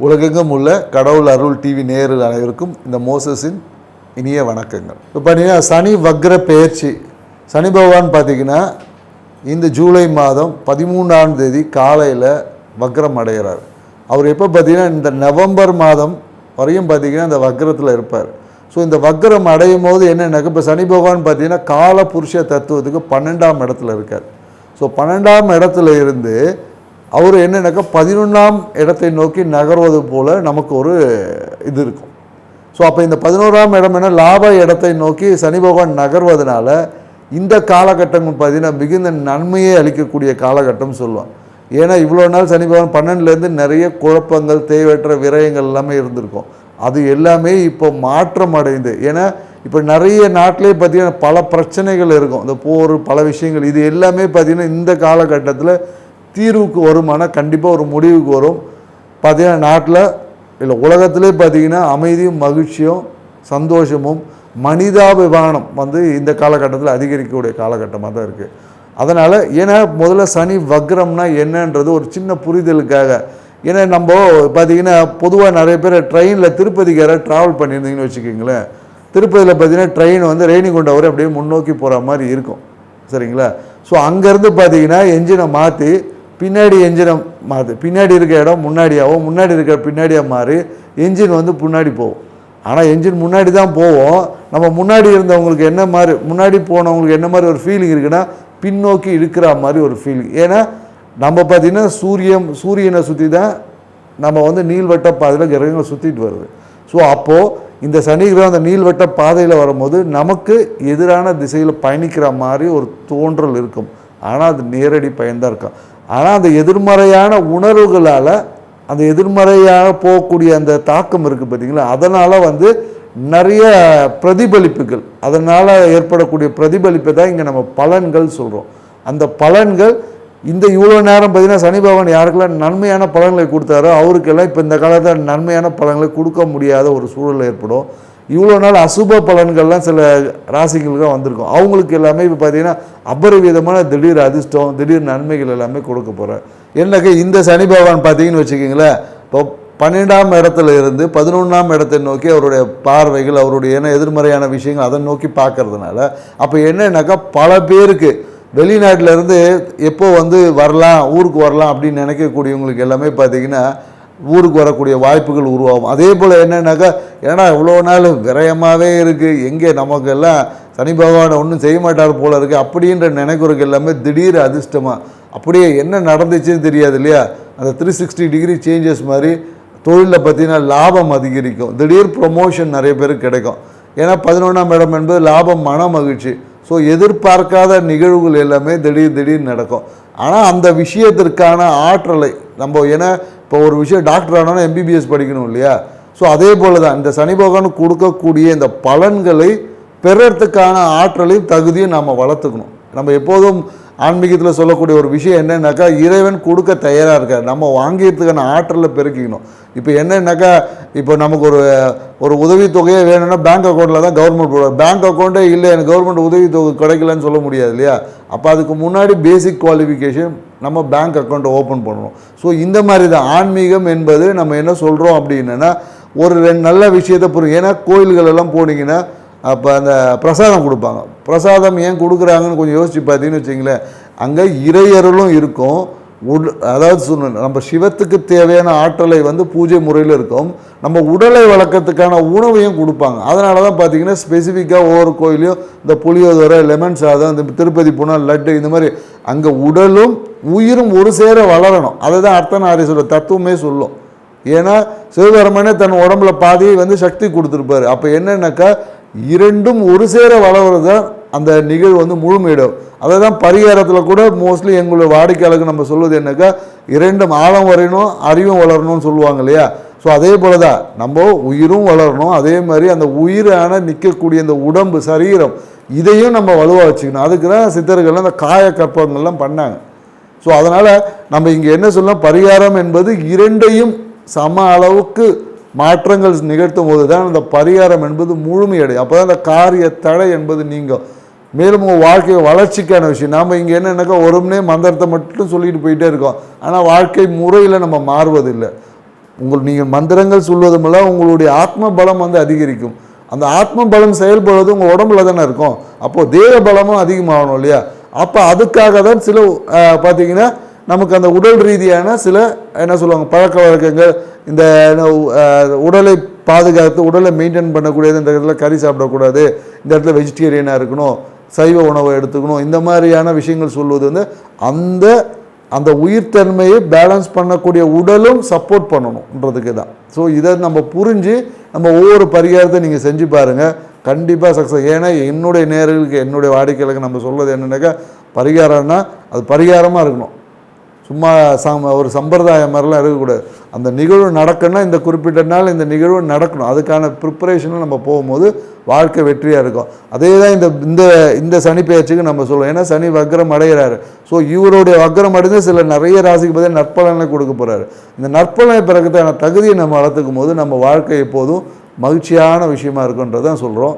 உலகெங்கும் உள்ள கடவுள் அருள் டிவி நேயர்கள் அனைவருக்கும் இந்த மோசஸின் இனிய வணக்கங்கள். இப்போ பார்த்தீங்கன்னா சனி வக்ர பெயர்ச்சி. சனி பகவான் பார்த்திங்கன்னா இந்த ஜூலை மாதம் 13ஆம் தேதி காலையில் வக்ரம் அடைகிறார். அவர் எப்போ பார்த்திங்கன்னா இந்த நவம்பர் மாதம் வரையும் பார்த்திங்கன்னா இந்த வக்ரத்தில் இருப்பார். ஸோ இந்த வக்ரம் அடையும் போது என்னென்னாக்க இப்போ சனி பகவான் பார்த்திங்கன்னா கால புருஷ தத்துவத்துக்கு 12ஆம் இடத்துல இருக்கார். ஸோ 12ஆம் இடத்துல இருந்து அவர் என்னென்னாக்கா 11ஆம் இடத்தை நோக்கி நகர்வது போல் நமக்கு ஒரு இது இருக்கும். ஸோ அப்போ இந்த 11ஆம் இடம் என்ன லாப இடத்தை நோக்கி சனி பகவான் நகர்வதனால இந்த காலகட்டம் பார்த்திங்கன்னா மிகுந்த நன்மையை அளிக்கக்கூடிய காலகட்டம் சொல்லுவான். ஏன்னா இவ்வளோ நாள் சனி பகவான் 12லேருந்து நிறைய குழப்பங்கள் தேவையற்ற விரயங்கள் எல்லாமே இருந்திருக்கும். அது எல்லாமே இப்போ மாற்றம் அடைந்து, ஏன்னா இப்போ நிறைய நாட்டிலே பார்த்திங்கன்னா பல பிரச்சனைகள் இருக்கும், இந்த போர் பல விஷயங்கள், இது எல்லாமே பார்த்திங்கன்னா இந்த காலகட்டத்தில் தீர்வுக்கு வருமானா கண்டிப்பாக ஒரு முடிவுக்கு வரும். பார்த்திங்கன்னா நாட்டில் இல்லை உலகத்திலே பார்த்திங்கன்னா அமைதியும் மகிழ்ச்சியும் சந்தோஷமும் மனிதாபிமானம் இந்த காலகட்டத்தில் அதிகரிக்கக்கூடிய காலகட்டமாக தான் இருக்குது. அதனால் ஏன்னா முதல்ல சனி வக்ரம்னா என்னன்றது ஒரு சின்ன புரிதலுக்காக, ஏன்னா நம்ம பார்த்திங்கன்னா பொதுவாக நிறைய பேர் ட்ரெயினில் திருப்பதிக்கார ட்ராவல் பண்ணியிருந்தீங்கன்னு வச்சுக்கிங்களேன். திருப்பதியில் பார்த்திங்கன்னா ட்ரெயின் ரேணிகுண்டா வரை அப்படியே முன்னோக்கி போகிற மாதிரி இருக்கும், சரிங்களா? ஸோ அங்கேருந்து பார்த்திங்கன்னா என்ஜினை மாற்றி பின்னாடி என்ஜினை மாற்றி பின்னாடி இருக்க இடம் முன்னாடியாகவும் முன்னாடி இருக்க பின்னாடியாக மாறி என்ஜின் முன்னாடி போகும். ஆனால் என்ஜின் முன்னாடி தான் போவோம். நம்ம முன்னாடி இருந்தவங்களுக்கு என்ன மாதிரி முன்னாடி போனவங்களுக்கு என்ன மாதிரி ஒரு ஃபீலிங் இருக்குன்னா பின்னோக்கி இருக்கிற மாதிரி ஒரு ஃபீலிங். ஏன்னா நம்ம பார்த்திங்கன்னா சூரியனை சுற்றி தான் நம்ம நீள்வட்ட பாதையில் கிரகங்கள் சுற்றிட்டு வருது. ஸோ அப்போது இந்த சனி கிரகம் அந்த நீள்வட்ட பாதையில் வரும்போது நமக்கு எதிரான திசையில் பயணிக்கிற மாதிரி ஒரு தோன்றல் இருக்கும். ஆனால் அது நேரடி பயன்தான் இருக்கும். ஆனால் அந்த எதிர்மறையான உணர்வுகளால் அந்த எதிர்மறையாக போகக்கூடிய அந்த தாக்கம் இருக்குது பார்த்திங்களா, அதனால் நிறைய பிரதிபலிப்புகள், அதனால் ஏற்படக்கூடிய பிரதிபலிப்பை தான் இங்கே நம்ம பலன்கள் சொல்கிறோம். அந்த பலன்கள் இந்த இவ்வளோ நேரம் பார்த்திங்கன்னா சனி பகவான் யாருக்கெல்லாம் நன்மையான பலன்களை கொடுத்தாரோ அவருக்கெல்லாம் இப்போ இந்த காலத்தில் நன்மையான பலன்களை கொடுக்க முடியாத ஒரு சூழல் ஏற்படும். இவ்வளோ நாள் அசுப பலன்கள்லாம் சில ராசிகளுக்கு வந்திருக்கும், அவங்களுக்கு எல்லாமே இப்போ பார்த்திங்கன்னா அபரிவிதமான திடீர் அதிர்ஷ்டம் திடீர் நன்மைகள் எல்லாமே கொடுக்க போகிறார். என்னக்கா இந்த சனி பகவான் பார்த்திங்கன்னு வச்சுக்கிங்களேன், இப்போ 12ஆம் இடத்துல இருந்து 11ஆம் இடத்தை நோக்கி அவருடைய பார்வைகள் அவருடைய எதிர்மறையான விஷயங்கள் அதை நோக்கி பார்க்கறதுனால அப்போ என்னன்னாக்கா பல பேருக்கு வெளிநாட்டிலேருந்து எப்போ வரலாம் ஊருக்கு வரலாம் அப்படின்னு நினைக்கக்கூடியவங்களுக்கு எல்லாமே பார்த்திங்கன்னா ஊருக்கு வரக்கூடிய வாய்ப்புகள் உருவாகும். அதே போல் என்னன்னாக்கா ஏன்னா இவ்வளோ நாள் விரயமாகவே இருக்குது, எங்கே நமக்கெல்லாம் சனி பகவானை ஒன்றும் செய்ய மாட்டார் போல் இருக்குது அப்படின்ற நினைக்கிறதுக்கு எல்லாமே திடீர் அதிர்ஷ்டமாக அப்படியே என்ன நடந்துச்சுன்னு தெரியாது இல்லையா. அந்த 360 டிகிரி சேஞ்சஸ் மாதிரி தொழிலில் பார்த்திங்கன்னா லாபம் அதிகரிக்கும், திடீர் ப்ரொமோஷன் நிறைய பேருக்கு கிடைக்கும். ஏன்னா 11ஆம் இடம் என்பது லாபம் மன மகிழ்ச்சி. ஸோ எதிர்பார்க்காத நிகழ்வுகள் எல்லாமே திடீர் நடக்கும். ஆனால் அந்த விஷயத்திற்கான ஆற்றலை நம்ம ஏன்னா இப்போ ஒரு விஷயம் டாக்டர் ஆனோன்னா MBBS படிக்கணும் இல்லையா. ஸோ அதே போல் தான் இந்த சனி பகவான் கொடுக்கக்கூடிய இந்த பலன்களை பெறறதுக்கான ஆற்றலையும் தகுதியும் நம்ம வளர்த்துக்கணும். நம்ம எப்போதும் ஆன்மீகத்தில் சொல்லக்கூடிய ஒரு விஷயம் என்னன்னாக்கா இறைவன் கொடுக்க தயாராக இருக்கார், நம்ம வாங்கிறதுக்கான ஆற்றலை பெருக்கிக்கணும். இப்போ என்னன்னாக்கா இப்போ நமக்கு ஒரு உதவித்தொகையே வேணும்னா பேங்க் அக்கௌண்ட்டில் தான் கவர்மெண்ட் போடுவார். பேங்க் அக்கௌண்ட்டே இல்லை எனக்கு கவர்மெண்ட் உதவித்தொகை கிடைக்கலன்னு சொல்ல முடியாது இல்லையா. அப்போ அதுக்கு முன்னாடி பேசிக் குவாலிஃபிகேஷன் நம்ம பேங்க் அக்கௌண்ட்டை ஓப்பன் பண்ணணும். ஸோ இந்த மாதிரி தான் ஆன்மீகம் என்பது நம்ம என்ன சொல்கிறோம் அப்படின்னா ஒரு நல்ல விஷயத்தை புரியும். ஏன்னா கோயில்கள் எல்லாம் போனீங்கன்னா அப்போ அந்த பிரசாதம் கொடுப்பாங்க. பிரசாதம் ஏன் கொடுக்குறாங்கன்னு கொஞ்சம் யோசிச்சு பார்த்தீங்கன்னு வச்சிங்களேன், அங்கே இறையருளும் இருக்கும். அதாவது நம்ம சிவத்துக்கு தேவையான ஆற்றலை பூஜை முறையில் இருக்கும், நம்ம உடலை வளர்க்கறதுக்கான உணவையும் கொடுப்பாங்க. அதனால தான் பார்த்திங்கன்னா ஸ்பெசிஃபிக்காக ஒவ்வொரு கோயிலையும் இந்த புளியோதரை லெமன் சாதம் இந்த திருப்பதி போனால் லட்டு இந்த மாதிரி அங்கே உடலும் உயிரும் ஒரு சேர வளரணும். அதை தான் அர்த்தநாரீஸ்வர தத்துவமே சொல்லும். ஏன்னா சிவபெருமானே தன் உடம்புல பாதியை சக்தி கொடுத்துருப்பாரு. அப்போ என்னன்னாக்கா இரண்டும் ஒரு சேர வளர்வது தான் அந்த நிகழ்வு முழுமையிடும். அதை தான் பரிகாரத்தில் கூட மோஸ்ட்லி எங்களுடைய வாடிக்கையாளருக்கு நம்ம சொல்வது என்னக்கா இரண்டும் ஆழம் வரையணும் அறிவும் வளரணும்னு சொல்லுவாங்க இல்லையா. ஸோ அதே போல தான் நம்ம உயிரும் வளரணும், அதே மாதிரி அந்த உயிரான நிற்கக்கூடிய அந்த உடம்பு சரீரம் இதையும் நம்ம வலுவாக வச்சுக்கணும். அதுக்கு தான் சித்தர்கள் அந்த காய கற்பங்கள்லாம் பண்ணாங்க. ஸோ அதனால் நம்ம இங்கே என்ன சொல்லலாம், பரிகாரம் என்பது இரண்டையும் சம அளவுக்கு மாற்றங்கள் நிகழ்த்தும் போது தான் அந்த பரிகாரம் என்பது முழுமையடையும். அப்போ தான் அந்த காரிய தடை என்பது நீங்கள் மேலும் உங்கள் வாழ்க்கை வளர்ச்சிக்கான விஷயம். நாம் இங்கே என்னென்னாக்கா ஒருமனே மந்திரத்தை மட்டும் சொல்லிட்டு போயிட்டே இருக்கோம், ஆனால் வாழ்க்கை முறையில் நம்ம மாறுவதில்லை. நீங்கள் மந்திரங்கள் சொல்வதுமெல்லாம் உங்களுடைய ஆத்ம பலம் வந்து அதிகரிக்கும். அந்த ஆத்ம பலம் செயல்படுவது உங்கள் உடம்புல தானே இருக்கும். அப்போது தேவ பலமும் அதிகமாகணும் இல்லையா? அப்போ அதுக்காக தான் சில பார்த்தீங்கன்னா நமக்கு அந்த உடல் ரீதியான சில என்ன சொல்லுவாங்க பழக்க வழக்கங்கள், இந்த உடலை பாதுகாத்து உடலை மெயின்டைன் பண்ணக்கூடியது. இந்த இடத்துல கறி சாப்பிடக்கூடாது, இந்த இடத்துல வெஜிடேரியனாக இருக்கணும், சைவ உணவை எடுத்துக்கணும், இந்த மாதிரியான விஷயங்கள் சொல்வது வந்து அந்த அந்த உயிர்த்தன்மையை பேலன்ஸ் பண்ணக்கூடிய உடலும் சப்போர்ட் பண்ணணுன்றதுக்கு தான். ஸோ இதை நம்ம புரிஞ்சு நம்ம ஒவ்வொரு பரிகாரத்தை நீங்கள் செஞ்சு பாருங்கள், கண்டிப்பாக சக்ஸஸ். ஏன்னா என்னுடைய நேர்களுக்கு என்னுடைய வாடிக்கையாளருக்கு நம்ம சொல்வது என்னென்னாக்கா, பரிகாரம்னா அது பரிகாரமாக இருக்கணும், சும்மா ஒரு சம்பிரதாயம் மாதிரிலாம் இருக்கக்கூடாது. அந்த நிகழ்வு நடக்கணும்னா இந்த குறிப்பிட்ட நாள் இந்த நிகழ்வு நடக்கணும், அதுக்கான ப்ரிப்பரேஷனும் நம்ம போகும்போது வாழ்க்கை வெற்றியாக இருக்கும். அதே தான் இந்த இந்த சனி பெயர்ச்சிக்கு நம்ம சொல்லுவோம். ஏன்னா சனி வக்ரம் அடைகிறாரு. ஸோ இவருடைய வக்ரம் அடைந்து சில நிறைய ராசிக்கு பதில் நற்பலனை கொடுக்க போகிறாரு. இந்த நற்பலனை பிறகுதான தகுதியை நம்ம வளர்த்துக்கும் போது நம்ம வாழ்க்கை எப்போதும் மகிழ்ச்சியான விஷயமா இருக்குன்றதான் சொல்கிறோம்.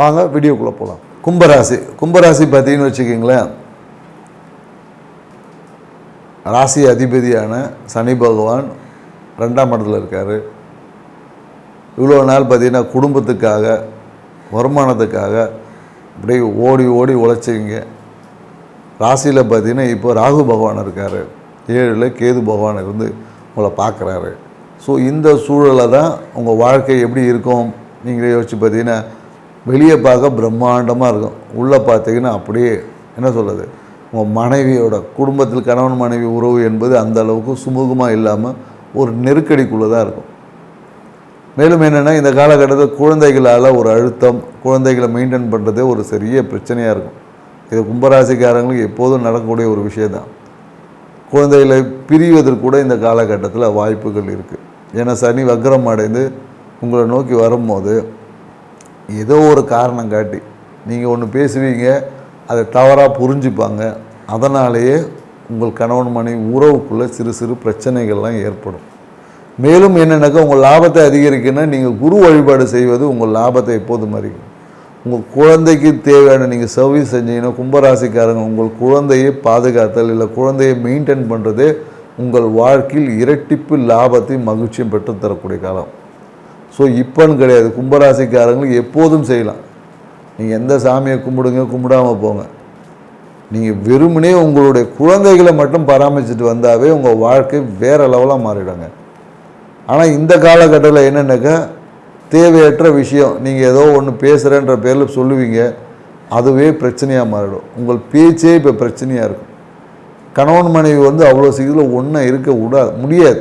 வாங்க வீடியோக்குள்ளே போகலாம். கும்பராசி பார்த்தீங்கன்னு வச்சுக்கிங்களேன், ராசி அதிபதியான சனி பகவான் 2ஆம் இடத்துல இருக்கார். இவ்வளோ நாள் பார்த்திங்கன்னா குடும்பத்துக்காக வருமானத்துக்காக அப்படியே ஓடி ஓடி உழைச்சிங்க. ராசியில் பார்த்திங்கன்னா இப்போ ராகு பகவான் இருக்கார், 7ல் கேது பகவான் இருந்து உங்களை பார்க்குறாரு. ஸோ இந்த சூழலை தான் உங்கள் வாழ்க்கை எப்படி இருக்கும் நீங்களே யோசிச்சு பார்த்தீங்கன்னா, வெளியே பார்க்க பிரம்மாண்டமாக இருக்கும், உள்ளே பார்த்தீங்கன்னா அப்படியே என்ன சொல்கிறது, உங்கள் மனைவியோட குடும்பத்தில் கணவன் மனைவி உறவு என்பது அந்த அளவுக்கு சுமூகமாக இல்லாமல் ஒரு நெருக்கடிக்குள்ளே தான் இருக்கும். மேலும் என்னென்னா, இந்த காலகட்டத்தில் குழந்தைகளால் ஒரு அழுத்தம், குழந்தைகளை மெயின்டைன் பண்ணுறதே ஒரு பெரிய பிரச்சனையாக இருக்கும். இது கும்பராசிக்காரங்களுக்கு எப்போதும் நடக்கக்கூடிய ஒரு விஷயந்தான். குழந்தைகளை பிரிவதற்கு கூட இந்த காலகட்டத்தில் வாய்ப்புகள் இருக்குது. ஏன்னா சனி வக்ரம் அடைந்து உங்களை நோக்கி வரும்போது ஏதோ ஒரு காரணம் காட்டி நீங்கள் ஒன்று பேசுவீங்க, அதை தவறாக புரிஞ்சுப்பாங்க. அதனாலேயே உங்கள் கணவன் மனைவி உறவுக்குள்ளே சிறு சிறு பிரச்சனைகள்லாம் ஏற்படும். மேலும் என்னென்னாக்கா, உங்கள் லாபத்தை அதிகரிக்கணும்னா நீங்கள் குரு வழிபாடு செய்வது உங்கள் லாபத்தை எப்போதும் அதிகரிக்கும். உங்கள் குழந்தைக்கு தேவையான நீங்கள் சர்வீஸ் செஞ்சீங்கன்னா, கும்பராசிக்காரங்க உங்கள் குழந்தையை பாதுகாத்தல் இல்லை குழந்தையை மெயின்டைன் பண்ணுறதே உங்கள் வாழ்க்கையில் இரட்டிப்பு லாபத்தையும் மகிழ்ச்சியும் பெற்றுத்தரக்கூடிய காலம். ஸோ இப்போன்னு கிடையாது, கும்பராசிக்காரங்களுக்கு எப்போதும் செய்யலாம். நீங்கள் எந்த சாமியை கும்பிடுங்க, கும்பிடாமல் போங்க, நீங்கள் வெறுமனே உங்களுடைய குழந்தைகளை மட்டும் பராமரிச்சுட்டு வந்தாவே உங்கள் வாழ்க்கை வேறு லெவலாக மாறிடுங்க. ஆனால் இந்த காலகட்டத்தில் என்னென்னாக்கா, தேவையற்ற விஷயம் நீங்கள் ஏதோ ஒன்று பேசுகிறேன்ற பேரில் சொல்லுவீங்க, அதுவே பிரச்சனையாக மாறிடும். உங்கள் பேச்சே இப்போ பிரச்சனையாக இருக்கும். கணவன் மனைவி வந்து அவ்வளோ சீக்கிரம் ஒன்றா இருக்க முடியாது.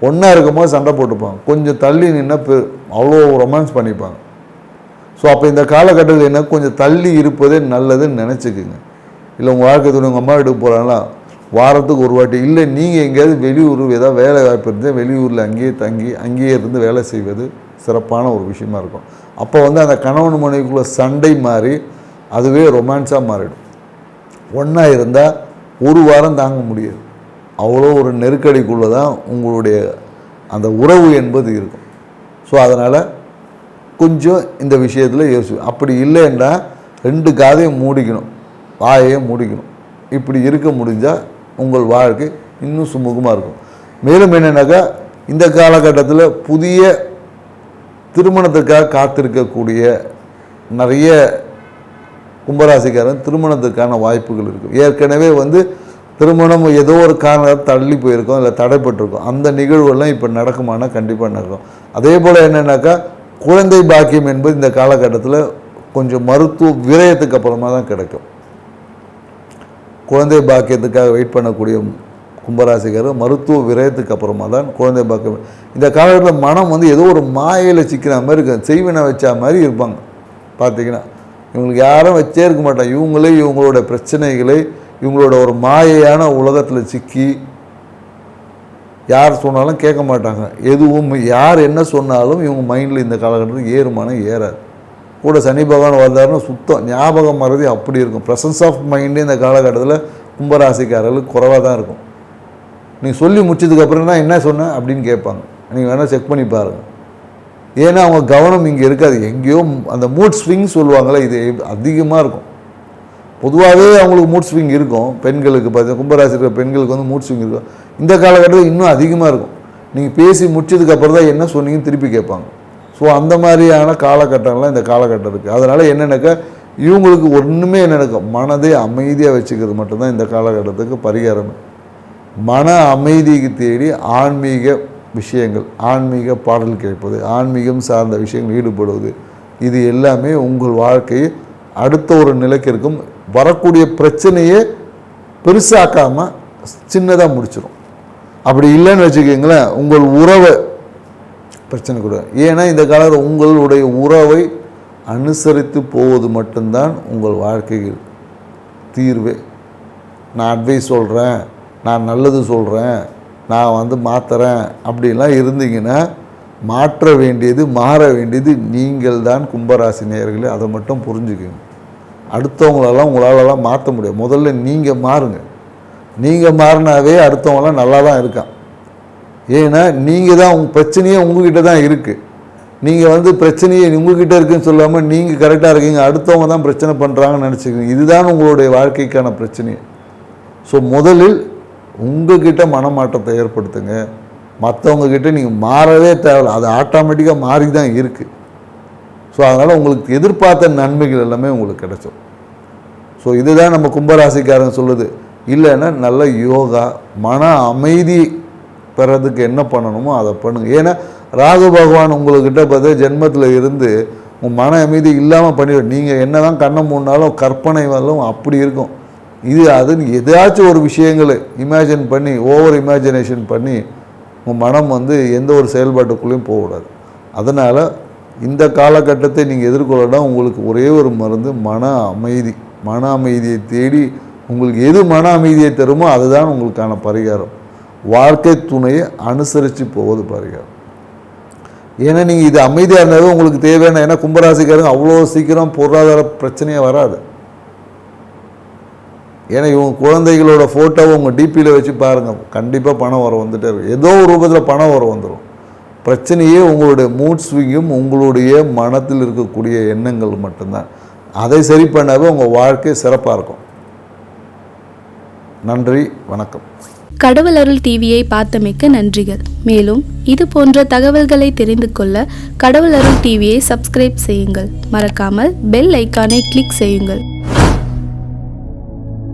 ஒன்றா இருக்கும்போது சண்டை போட்டுப்பாங்க, கொஞ்சம் தள்ளி நின்னா அவ்வளோ ரொமான்ஸ் பண்ணிப்பாங்க. ஸோ அப்போ இந்த காலகட்டத்தில் என்ன, கொஞ்சம் தள்ளி இருப்பதே நல்லதுன்னு நினச்சிக்குங்க. இல்லை உங்கள் வாழ்க்கை துணை உங்கள் அம்மா வீட்டுக்கு போகிறாங்களா, வாரத்துக்கு ஒரு வாட்டி, இல்லை நீங்கள் எங்கேயாவது வெளியூர் ஏதாவது வேலை வாய்ப்பு இருந்தால் வெளியூரில் அங்கேயே தங்கி அங்கேயே இருந்து வேலை செய்வது சிறப்பான ஒரு விஷயமா இருக்கும். அப்போ வந்து அந்த கணவன் மனைவிக்குள்ளே சண்டை மாறி அதுவே ரொமான்ஸாக மாறிடும். ஒன்றா இருந்தால் ஒரு வாரம் தாங்க முடியாது, அவ்வளோ ஒரு நெருக்கடிக்குள்ளே தான் உங்களுடைய அந்த உறவு என்பது இருக்கும். ஸோ அதனால் கொஞ்சம் இந்த விஷயத்தில் யோசி. அப்படி இல்லைன்னா 2 காதையும் மூடிக்கணும், வாயையும் மூடிக்கணும். இப்படி இருக்க முடிஞ்சால் உங்கள் வாழ்க்கை இன்னும் சுமூகமாக இருக்கும். மேலும் என்னென்னாக்கா, இந்த காலகட்டத்தில் புதிய திருமணத்துக்காக காத்திருக்கக்கூடிய நிறைய கும்பராசிக்காரன் திருமணத்துக்கான வாய்ப்புகள் இருக்குது. ஏற்கனவே வந்து திருமணம் ஏதோ ஒரு காரணம் தள்ளி போயிருக்கோம், இல்லை தடைப்பட்டிருக்கோம், அந்த நிகழ்வுகள்லாம் இப்போ நடக்குமானா கண்டிப்பாக நடக்கும். அதே போல் என்னென்னாக்கா, குழந்தை பாக்கியம் என்பது இந்த காலகட்டத்தில் கொஞ்சம் மருத்துவ விரயத்துக்கு அப்புறமா தான் கிடைக்கும். குழந்தை பாக்கியத்துக்காக வெயிட் பண்ணக்கூடிய கும்பராசிக்காரர் மருத்துவ விரயத்துக்கு அப்புறமா தான் குழந்தை பாக்கியம். இந்த காலகட்டத்தில் மனம் வந்து ஏதோ ஒரு மாயையில் சிக்கிற மாதிரி இருக்கு, செய்வினை வச்சா மாதிரி இருப்பாங்க. பார்த்திங்கன்னா இவங்களுக்கு யாரும் வச்சே இருக்க மாட்டாங்க. இவங்களே இவங்களோட பிரச்சனைகளை இவங்களோட ஒரு மாயையான உலகத்தில் சிக்கி யார் சொன்னாலும் கேட்க மாட்டாங்க. எதுவும் யார் என்ன சொன்னாலும் இவங்க மைண்டில் இந்த காலகட்டத்தில் ஏறுமானம் ஏறாது. கூட சனி பகவான் வந்தாருன்னா சுத்தம் ஞாபகம் மறதி அப்படி இருக்கும். ப்ரெசன்ஸ் ஆஃப் மைண்டே இந்த காலகட்டத்தில் கும்பராசிக்காரர்களுக்கு குறைவாக தான் இருக்கும். நீங்கள் சொல்லி முடிச்சதுக்கப்புறம் தான் என்ன சொன்னேன் அப்படின்னு கேட்பாங்க. நீங்கள் வேணால் செக் பண்ணி பாருங்கள். ஏன்னா அவங்க கவனம் இங்கே இருக்காது, எங்கேயோ அந்த மூட் ஸ்விங் சொல்லுவாங்களே, இது அதிகமாக இருக்கும். பொதுவாகவே அவங்களுக்கு மூட் ஸ்விங் இருக்கும். பெண்களுக்கு பார்த்தீங்கன்னா கும்பராசி இருக்கிற பெண்களுக்கு வந்து மூட் ஸ்விங் இருக்கும். இந்த காலகட்டத்தில் இன்னும் அதிகமாக இருக்கும். நீங்கள் பேசி முடிச்சதுக்கப்புறம் தான் என்ன சொன்னீங்கன்னு திருப்பி கேட்பாங்க. ஸோ அந்த மாதிரியான காலகட்டங்கள்லாம் இந்த காலகட்டம் இருக்குது. அதனால் என்னென்னாக்கா இவங்களுக்கு ஒன்றுமே என்னென்னாக்கா மனதை அமைதியாக வச்சுக்கிறது மட்டும்தான் இந்த காலகட்டத்துக்கு பரிகாரம். மன அமைதிக்கு தேடி ஆன்மீக விஷயங்கள், ஆன்மீக பாடல் கேட்பது, ஆன்மீகம் சார்ந்த விஷயங்கள் ஈடுபடுவது, இது எல்லாமே உங்கள் வாழ்க்கையை அடுத்த ஒரு நிலைக்கு இருக்கும். வரக்கூடிய பிரச்சனையே பெருசாக்காமல் சின்னதாக முடிச்சிடும். அப்படி இல்லைன்னு வச்சுக்கோங்களேன், உங்கள் உறவை பிரச்சனை கூட. ஏன்னா இந்த காலத்தில் உங்களுடைய உறவை அனுசரித்து போவது மட்டும்தான் உங்கள் வாழ்க்கையில் தீர்வே. நான் அட்வைஸ் சொல்கிறேன், நான் நல்லது சொல்கிறேன், நான் மாற்றுறேன் அப்படிலாம் இருந்தீங்கன்னா மாற்ற வேண்டியது, மாற வேண்டியது நீங்கள் தான். கும்பராசி நேயர்களே, அதை மட்டும் புரிஞ்சுக்கோங்க. அடுத்தவங்களெல்லாம் உங்களாலலாம் மாற்ற முடியாது. முதல்ல நீங்கள் மாறுங்க. நீங்கள் மாறினாவே அடுத்தவங்களாம் நல்லா தான் இருக்கான். ஏன்னா நீங்கள் தான் உங்கள் பிரச்சனையே உங்ககிட்ட தான் இருக்குது. நீங்கள் பிரச்சனையே உங்ககிட்ட இருக்குதுன்னு சொல்லாமல் நீங்கள் கரெக்டாக இருக்கீங்க, அடுத்தவங்க தான் பிரச்சனை பண்ணுறாங்கன்னு நினச்சிக்கோங்க. இதுதான் உங்களுடைய வாழ்க்கைக்கான பிரச்சனையே. ஸோ முதலில் உங்ககிட்ட மனமாற்றத்தை ஏற்படுத்துங்க. மற்றவங்கக்கிட்ட நீங்கள் மாறவே தேவையில்லை, அது ஆட்டோமேட்டிக்காக மாறி தான் இருக்குது. ஸோ அதனால் உங்களுக்கு எதிர்பார்த்த நன்மைகள் எல்லாமே உங்களுக்கு கிடைச்சோம். ஸோ இதுதான் நம்ம கும்பராசிக்காரங்க சொல்லுது. இல்லைன்னா நல்ல யோகா, மன அமைதி பெறதுக்கு என்ன பண்ணணுமோ அதை பண்ணுங்கள். ஏன்னா ராகு பகவான் உங்கள்கிட்ட பார்த்தா ஜென்மத்தில் இருந்து உங்கள் மன அமைதி இல்லாமல் பண்ணிவிடும். நீங்கள் என்ன தான் கண்ணை மூடினாலும் கற்பனை வரலும் அப்படி இருக்கும். அது எதாச்சும் ஒரு விஷயங்களை இமேஜின் பண்ணி, ஓவர் இமேஜினேஷன் பண்ணி உங்கள் மனம் எந்த ஒரு செயல்பாட்டுக்குள்ளேயும் போகக்கூடாது. அதனால் இந்த காலகட்டத்தை நீங்கள் எதிர்கொள்ளணும். உங்களுக்கு ஒரே ஒரு மருந்து மன அமைதி. மன அமைதியை தேடி உங்களுக்கு எது மன அமைதியை தருமோ அதுதான் உங்களுக்கான பரிகாரம். வாழ்க்கை துணையை அனுசரித்து போவது பரிகாரம். ஏன்னா நீங்கள் இது அமைதியாக இருந்தாலும் உங்களுக்கு தேவையான, ஏன்னா கும்பராசிக்காரங்க அவ்வளோ சீக்கிரம் பொருளாதார பிரச்சனையே வராது. ஏன்னா இவங்க குழந்தைகளோட ஃபோட்டோவை உங்கள் டிபியில் வச்சு பாருங்கள், கண்டிப்பாக பணம் வர வந்துட்டே இருக்கும். ஏதோ ஒரு ரூபத்தில் பணம் வர வந்துடும். பிரச்சனையே உங்களுடைய மூட் ஸ்விங்கும் உங்களுடைய மனத்தில் இருக்கக்கூடிய எண்ணங்கள் மட்டும்தான். அதை சரி பண்ணாவே உங்கள் வாழ்க்கை சிறப்பாக இருக்கும். நன்றி, வணக்கம். கடவுள் அருள் டிவியை பார்த்தமைக்க நன்றிகள். மேலும் இது போன்ற தகவல்களை தெரிந்து கொள்ள கடவுள் அருள் டிவியை சப்ஸ்கிரைப் செய்யுங்கள். மறக்காமல் பெல் ஐக்கானை கிளிக் செய்யுங்கள்.